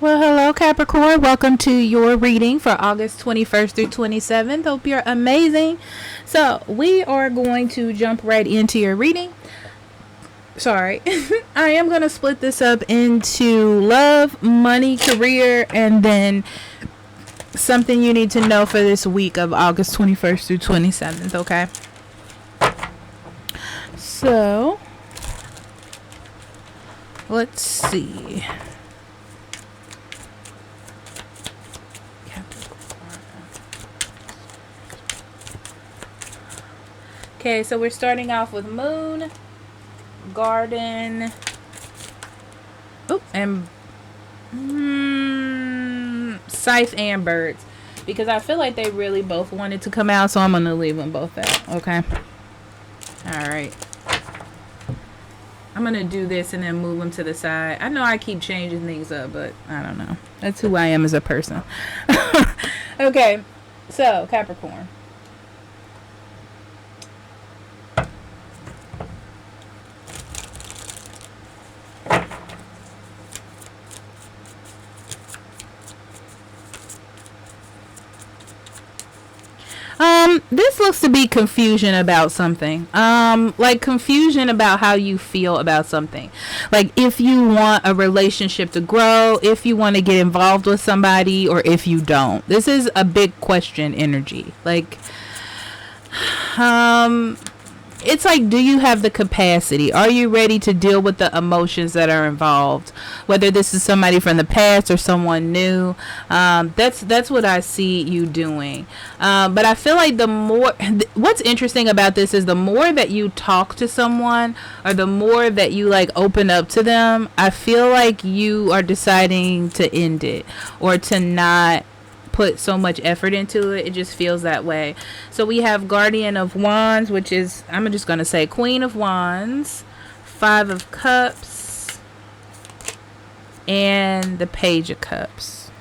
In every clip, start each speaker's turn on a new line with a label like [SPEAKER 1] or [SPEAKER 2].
[SPEAKER 1] Well, hello, Capricorn. Welcome to your reading for August 21st through 27th. Hope you're amazing. So, we are going to jump right into your reading. Sorry. I am going to split this up into love, money, career, and then something you need to know for this week of August 21st through 27th, okay? So, let's see. Okay, so we're starting off with Moon, Garden, and Scythe and Birds. Because I feel like they really both wanted to come out, so I'm going to leave them both out, okay? Alright. I'm going to do this and then move them to the side. I know I keep changing things up, but I don't know. That's who I am as a person. Okay, so Capricorn. This looks to be confusion about something. Like confusion about how you feel about something. Like if you want a relationship to grow, if you want to get involved with somebody, or if you don't. This is a big question energy. Like, it's like, do you have the capacity? Are you ready to deal with the emotions that are involved? Whether this is somebody from the past or someone new. That's what I see you doing. But I feel like the more, what's interesting about this is the more that you talk to someone, or the more that you like open up to them, I feel like you are deciding to end it, or to not put so much effort into it. It just feels that way. So we have Guardian of Wands, which is, I'm just going to say Queen of Wands, Five of Cups, and the Page of Cups.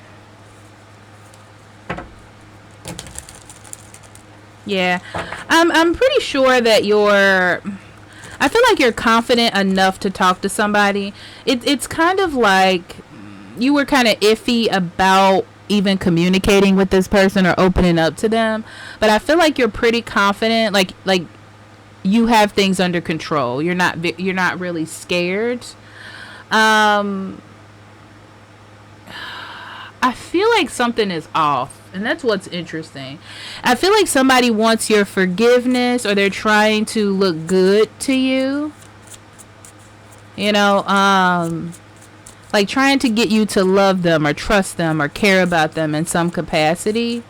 [SPEAKER 1] Yeah, I'm pretty sure that I feel like you're confident enough to talk to somebody. It's kind of like you were kind of iffy about even communicating with this person or opening up to them, but I feel like you're pretty confident, like you have things under control. You're not really scared. I feel like something is off, and that's what's interesting. I feel like somebody wants your forgiveness, or they're trying to look good to you, like trying to get you to love them or trust them or care about them in some capacity.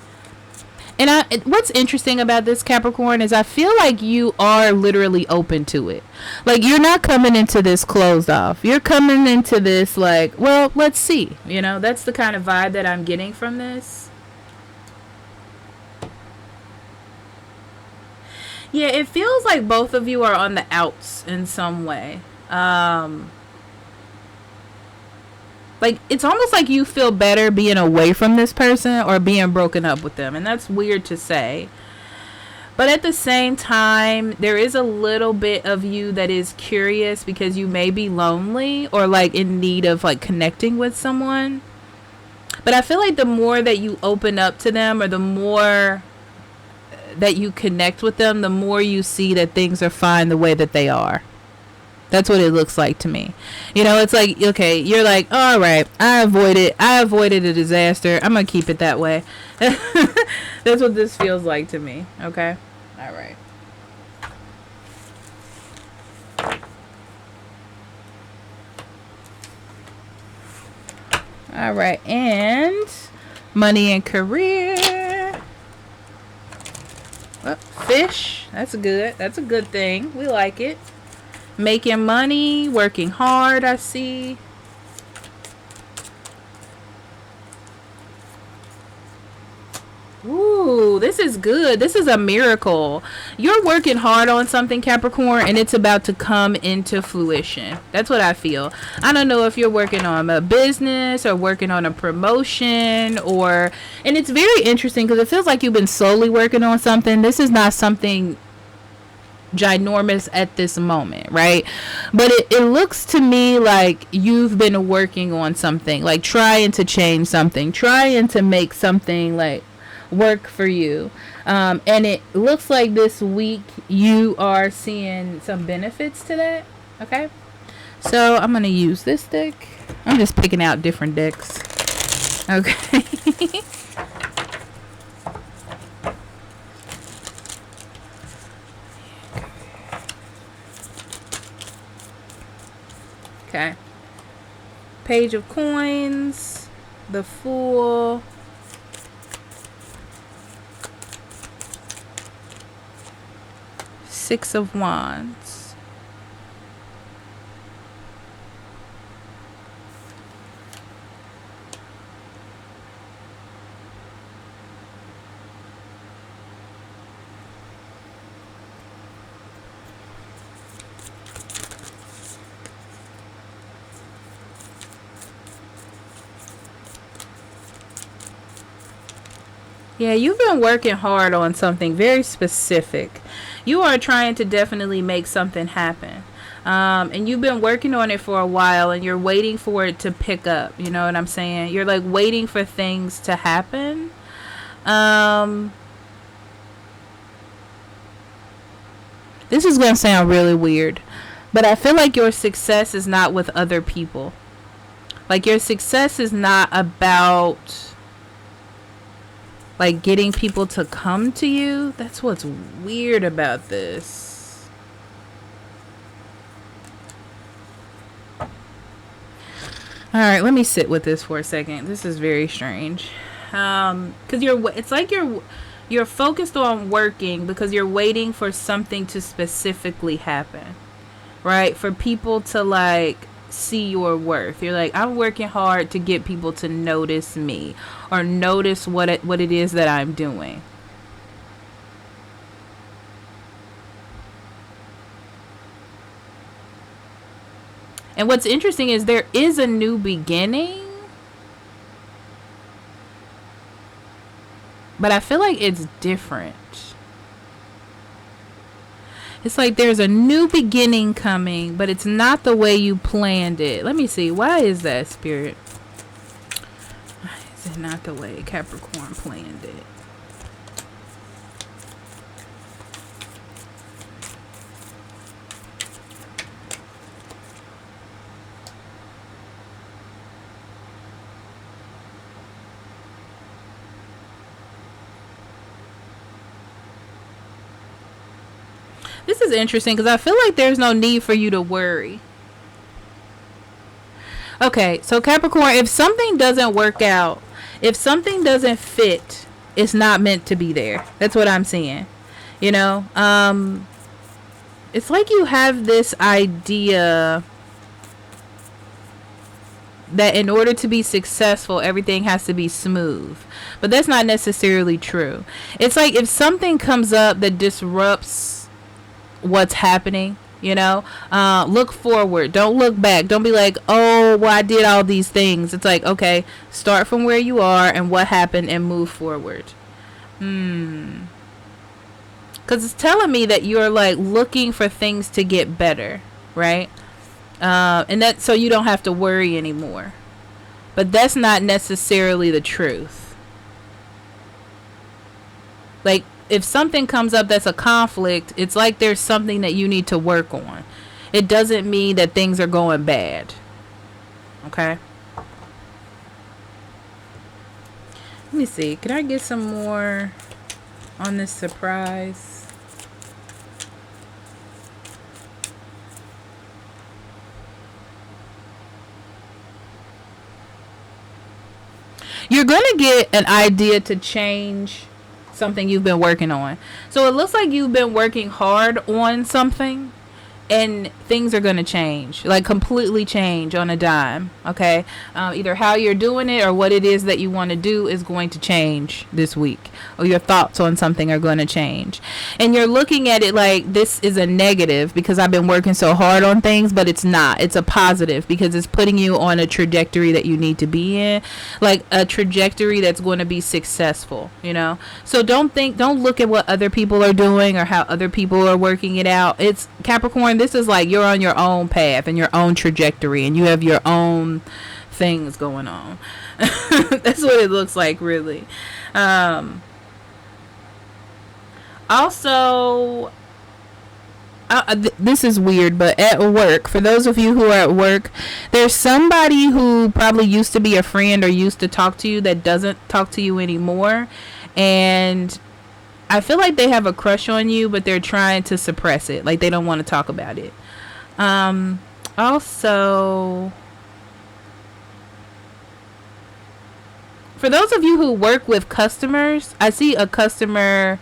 [SPEAKER 1] And what's interesting about this, Capricorn, is I feel like you are literally open to it. Like, you're not coming into this closed off. You're coming into this like, well, let's see. That's the kind of vibe that I'm getting from this. Yeah, it feels like both of you are on the outs in some way. Like, it's almost like you feel better being away from this person or being broken up with them. And that's weird to say. But at the same time, there is a little bit of you that is curious because you may be lonely or like in need of like connecting with someone. But I feel like the more that you open up to them, or the more that you connect with them, the more you see that things are fine the way that they are. That's what it looks like to me. It's like, okay, you're like, all right, I avoided a disaster. I'm going to keep it that way. That's what this feels like to me. Okay. All right. All right. And money and career. Oh, fish. That's good. That's a good thing. We like it. Making money, working hard, I see. Ooh, this is good. This is a miracle. You're working hard on something, Capricorn, and it's about to come into fruition. That's what I feel. I don't know if you're working on a business or working on a promotion, and it's very interesting because it feels like you've been slowly working on something. This is not something ginormous at this moment, right? But it looks to me like you've been working on something, like trying to change something, trying to make something like work for you. And it looks like this week you are seeing some benefits to that. Okay, so I'm gonna use this deck. I'm just picking out different decks. Okay. Okay. Page of Coins, the Fool, Six of Wands. Yeah, you've been working hard on something very specific. You are trying to definitely make something happen. And you've been working on it for a while and you're waiting for it to pick up. You know what I'm saying? You're like waiting for things to happen. This is going to sound really weird, but I feel like your success is not with other people. Like your success is not about like getting people to come to you. That's what's weird about this. All right, let me sit with this for a second. This is very strange. Cuz it's like you're focused on working because you're waiting for something to specifically happen. Right? For people to like see your worth. You're like, I'm working hard to get people to notice me or notice what it is that I'm doing. And what's interesting is there is a new beginning, but I feel like it's different. It's like there's a new beginning coming, but it's not the way you planned it. Let me see. Why is that, Spirit? Why is it not the way Capricorn planned it? This is interesting because I feel like there's no need for you to worry. Okay, so Capricorn, if something doesn't work out, if something doesn't fit, it's not meant to be there. That's what I'm seeing. You know, it's like you have this idea that in order to be successful, everything has to be smooth. But that's not necessarily true. It's like if something comes up that disrupts what's happening, you know, look forward, don't look back, don't be like, oh well, I did all these things. It's like, okay, start from where you are and what happened and move forward. Because it's telling me that you're like looking for things to get better, right? And that so you don't have to worry anymore, but that's not necessarily the truth. Like if something comes up that's a conflict, it's like there's something that you need to work on. It doesn't mean that things are going bad. Okay? Let me see. Can I get some more on this surprise? You're going to get an idea to change something you've been working on. So it looks like you've been working hard on something and things are going to change, like completely change on a dime. Okay. Either how you're doing it or what it is that you want to do is going to change this week, or your thoughts on something are going to change. And you're looking at it like this is a negative because I've been working so hard on things, but it's not. It's a positive because it's putting you on a trajectory that you need to be in, like a trajectory that's going to be successful, you know? So don't look at what other people are doing or how other people are working it out. It's Capricorn. This is like you're on your own path and your own trajectory, and you have your own things going on. That's what it looks like, really. Also, this is weird, but at work, for those of you who are at work, there's somebody who probably used to be a friend or used to talk to you that doesn't talk to you anymore, and I feel like they have a crush on you, but they're trying to suppress it. Like, they don't want to talk about it. Also, for those of you who work with customers, I see a customer,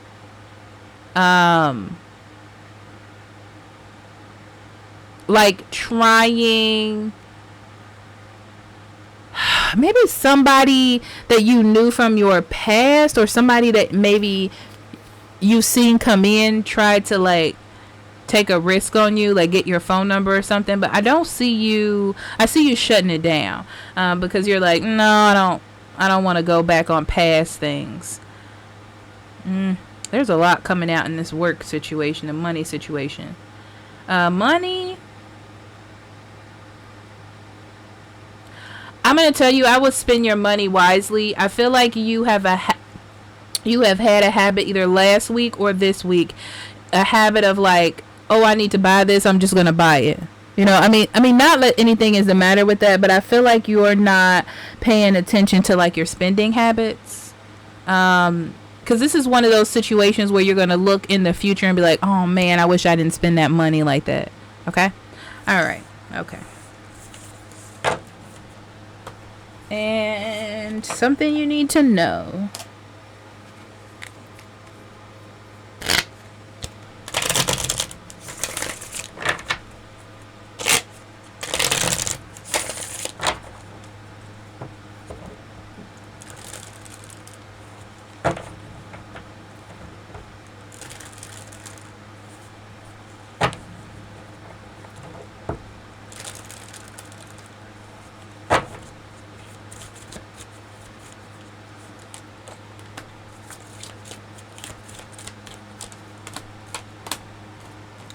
[SPEAKER 1] like trying, maybe somebody that you knew from your past, or somebody that maybe you've seen come in, try to like take a risk on you, like get your phone number or something. But I don't see you. I see you shutting it down, because you're like, no, I don't want to go back on past things. There's a lot coming out in this work situation, the money situation. Money. I'm going to tell you, I would spend your money wisely. I feel like you have had a habit either last week or this week, a habit of like, oh, I need to buy this, I'm just going to buy it. You know, I mean, not that anything is the matter with that, but I feel like you're not paying attention to like your spending habits. Because this is one of those situations where you're going to look in the future and be like, oh man, I wish I didn't spend that money like that. Okay. All right. Okay. And something you need to know.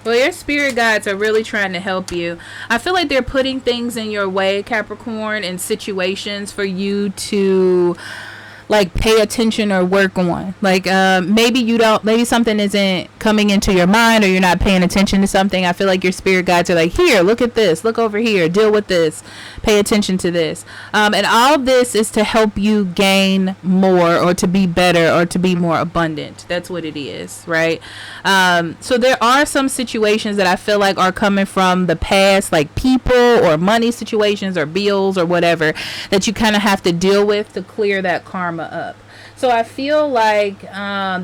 [SPEAKER 1] Well, your spirit guides are really trying to help you. I feel like they're putting things in your way, Capricorn, and situations for you to like pay attention or work on. Like maybe something isn't coming into your mind, or you're not paying attention to something. I feel like your spirit guides are like, here, look at this, look over here, deal with this, pay attention to this. And all of this is to help you gain more, or to be better, or to be more abundant. That's what it is, right? So there are some situations that I feel like are coming from the past, like people or money situations or bills or whatever, that you kind of have to deal with to clear that karma up. So I feel like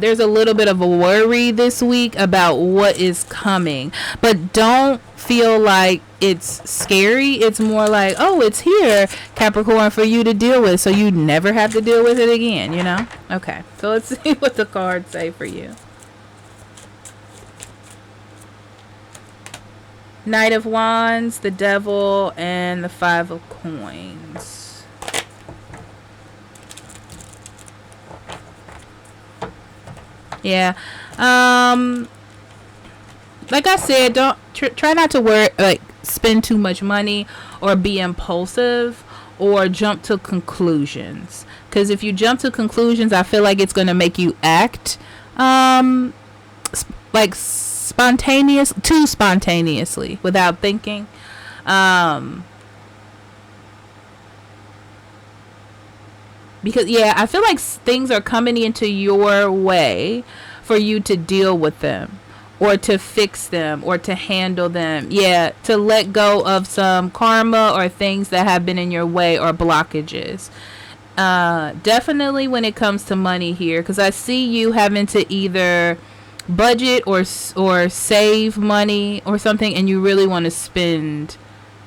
[SPEAKER 1] there's a little bit of a worry this week about what is coming, but don't feel like it's scary. It's more like, oh, it's here, Capricorn, for you to deal with, so you never have to deal with it again, you know? Okay, so let's see what the cards say for you. Knight of Wands, the Devil, and the Five of Coins. Yeah. Like I said, don't try not to spend too much money or be impulsive or jump to conclusions. Because if you jump to conclusions, I feel like it's going to make you act like too spontaneously without thinking. Because, yeah, I feel like things are coming into your way for you to deal with them, or to fix them, or to handle them. Yeah, to let go of some karma or things that have been in your way, or blockages. Definitely when it comes to money here, because I see you having to either budget or save money or something, and you really want to spend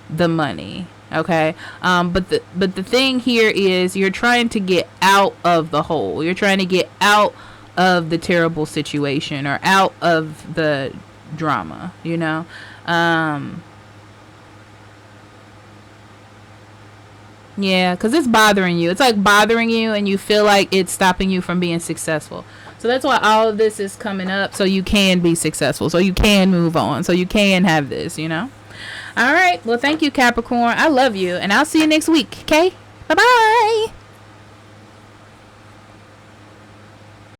[SPEAKER 1] the money. Okay. But the thing here is you're trying to get out of the hole. You're trying to get out of the terrible situation or out of the drama, you know. Yeah, because it's bothering you. It's like bothering you, and you feel like it's stopping you from being successful. So that's why all of this is coming up, so you can be successful, so you can move on, so you can have this, you know. All right. Well, thank you, Capricorn. I love you, and I'll see you next week. Okay. Bye bye.